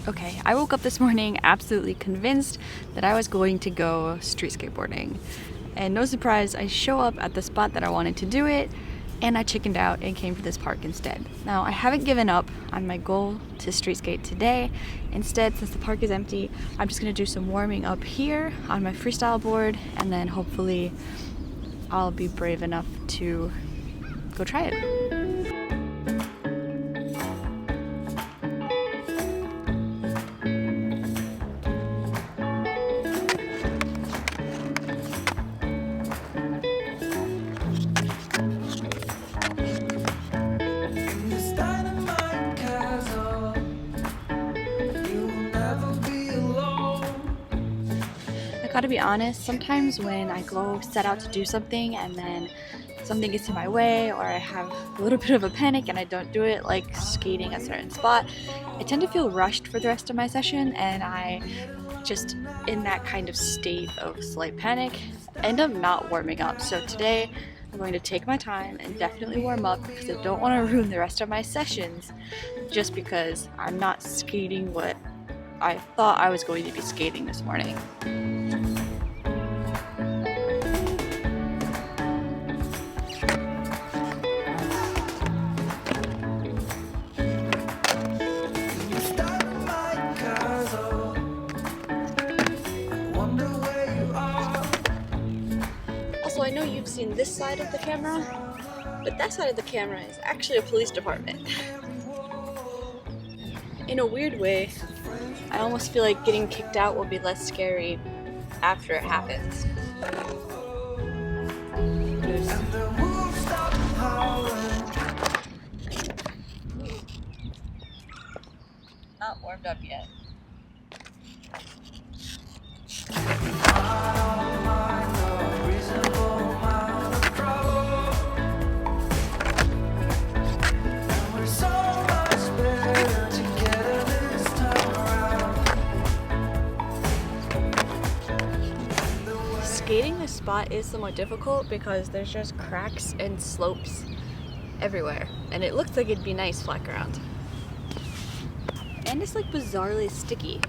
Okay, I woke up this morning absolutely convinced that I was going to go street skateboarding. And no surprise, I show up at the spot that I wanted to do it, and I chickened out and came to this park instead. Now, I haven't given up on my goal to street skate today. Instead, since the park is empty, I'm just gonna do some warming up here on my freestyle board, and then hopefully I'll be brave enough to go try it. I gotta be honest, sometimes when I go set out to do something and then something gets in my way or I have a little bit of a panic and I don't do it, like skating a certain spot, I tend to feel rushed for the rest of my session, and I just, in that kind of state of slight panic, end up not warming up. So today I'm going to take my time and definitely warm up because I don't want to ruin the rest of my sessions just because I'm not skating what I thought I was going to be skating this morning. Also, I know you've seen this side of the camera, but that side of the camera is actually a police department. In a weird way, I almost feel like getting kicked out will be less scary after it happens. Not warmed up yet. Skating this spot is somewhat difficult because there's just cracks and slopes everywhere, and it looks like it'd be nice flat ground. And it's like bizarrely sticky.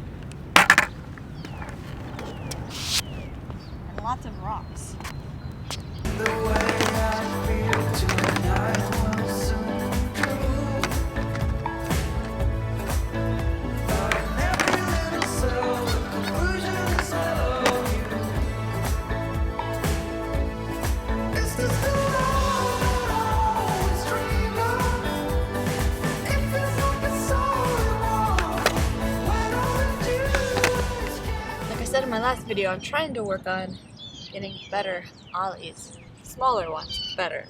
And lots of rocks. In my last video, I'm trying to work on getting better ollies. Smaller ones, better.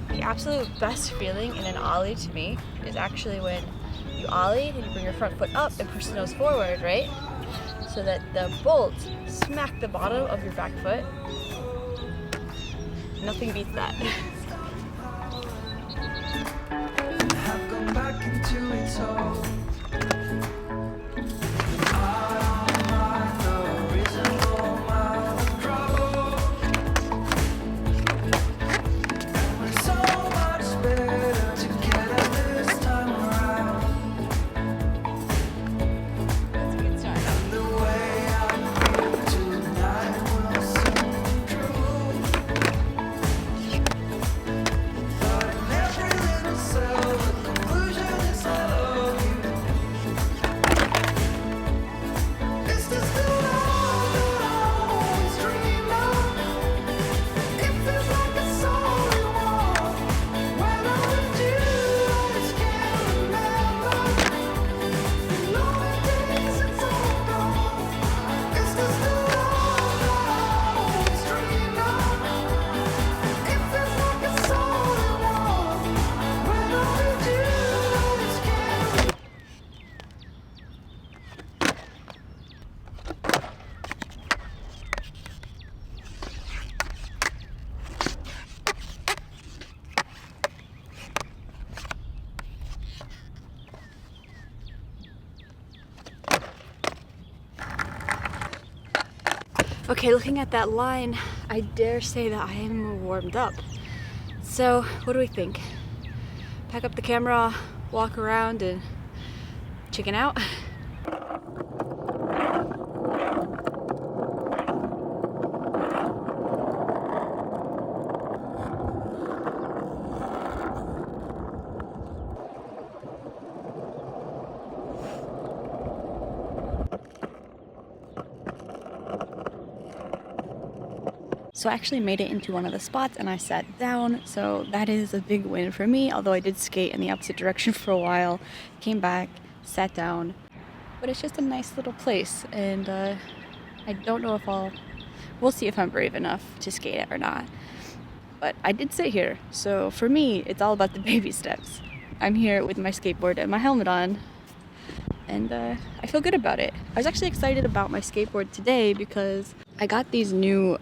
The absolute best feeling in an ollie to me is actually when you ollie and you bring your front foot up and push the nose forward, right? So that the bolts smack the bottom of your back foot. Nothing beats that. Okay, looking at that line, I dare say that I am warmed up. So, what do we think? Pack up the camera, walk around, and chicken out? So I actually made it into one of the spots and I sat down, so that is a big win for me, although I did skate in the opposite direction for a while, came back, sat down, but it's just a nice little place, and I don't know if we'll see if I'm brave enough to skate it or not, but I did sit here, so for me, it's all about the baby steps. I'm here with my skateboard and my helmet on, and I feel good about it. I was actually excited about my skateboard today because I got these new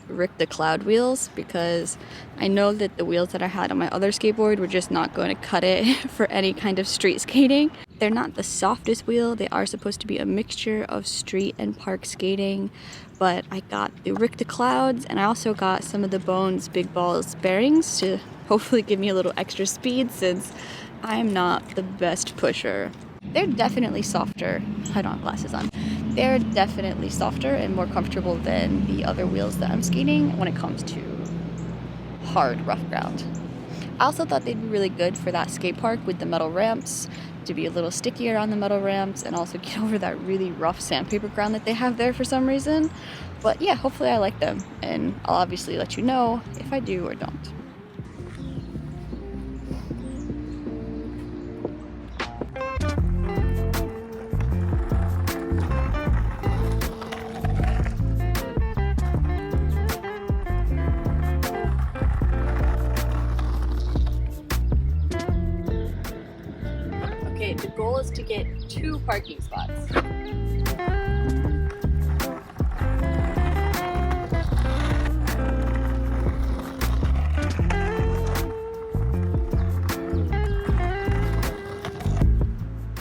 Rick the Cloud wheels because I know that the wheels that I had on my other skateboard were just not going to cut it for any kind of street skating. They're not the softest wheel. They are supposed to be a mixture of street and park skating, but I got the Rick the Clouds, and I also got some of the Bones Big Balls bearings to hopefully give me a little extra speed since I'm not the best pusher. They're definitely softer. I don't have glasses on. They're definitely softer and more comfortable than the other wheels that I'm skating when it comes to hard, rough ground. I also thought they'd be really good for that skate park with the metal ramps, to be a little stickier on the metal ramps and also get over that really rough sandpaper ground that they have there for some reason. But yeah, hopefully I like them, and I'll obviously let you know if I do or don't. The goal is to get 2 parking spots.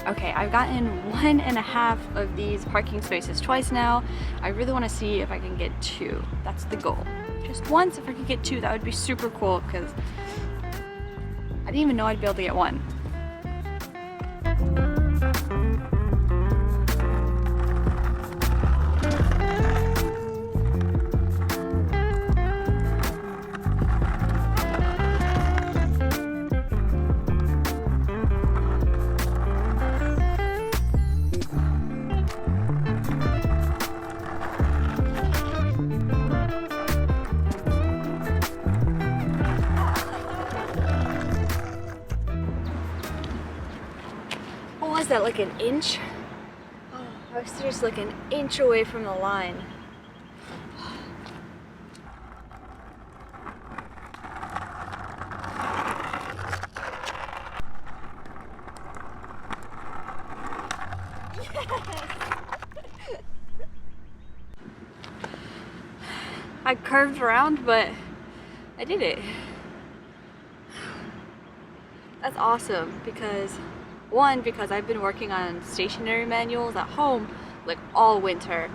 Okay, I've gotten 1.5 of these parking spaces twice now. I really want to see if I can get 2. That's the goal. Just once, if I could get 2, that would be super cool because I didn't even know I'd be able to get 1. What was that, like an inch? Oh, I was just like an inch away from the line. I curved around, but I did it. That's awesome because I've been working on stationary manuals at home like all winter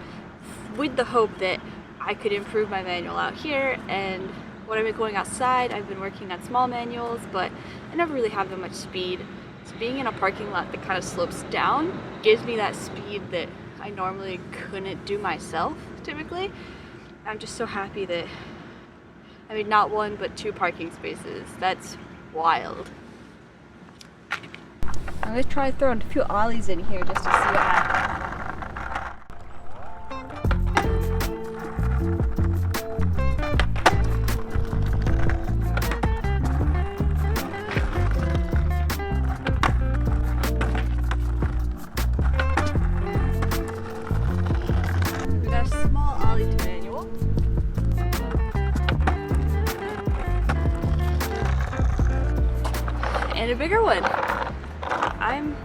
with the hope that I could improve my manual out here, and when I've been going outside I've been working on small manuals, but I never really have that much speed. So being in a parking lot that kind of slopes down gives me that speed that I normally couldn't do myself typically. I'm just so happy that I mean not 1 but 2 parking spaces. That's wild. I'm gonna try throwing a few ollies in here just to see what happens. We got a small ollie to manual. And a bigger one. I'm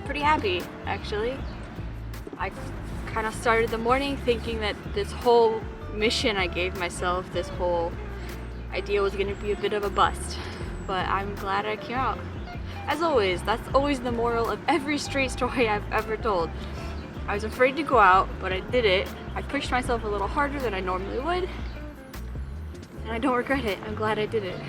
pretty happy, actually. I kind of started the morning thinking that this whole mission I gave myself, this whole idea was going to be a bit of a bust, but I'm glad I came out. As always, that's always the moral of every street story I've ever told. I was afraid to go out, but I did it. I pushed myself a little harder than I normally would, and I don't regret it. I'm glad I did it.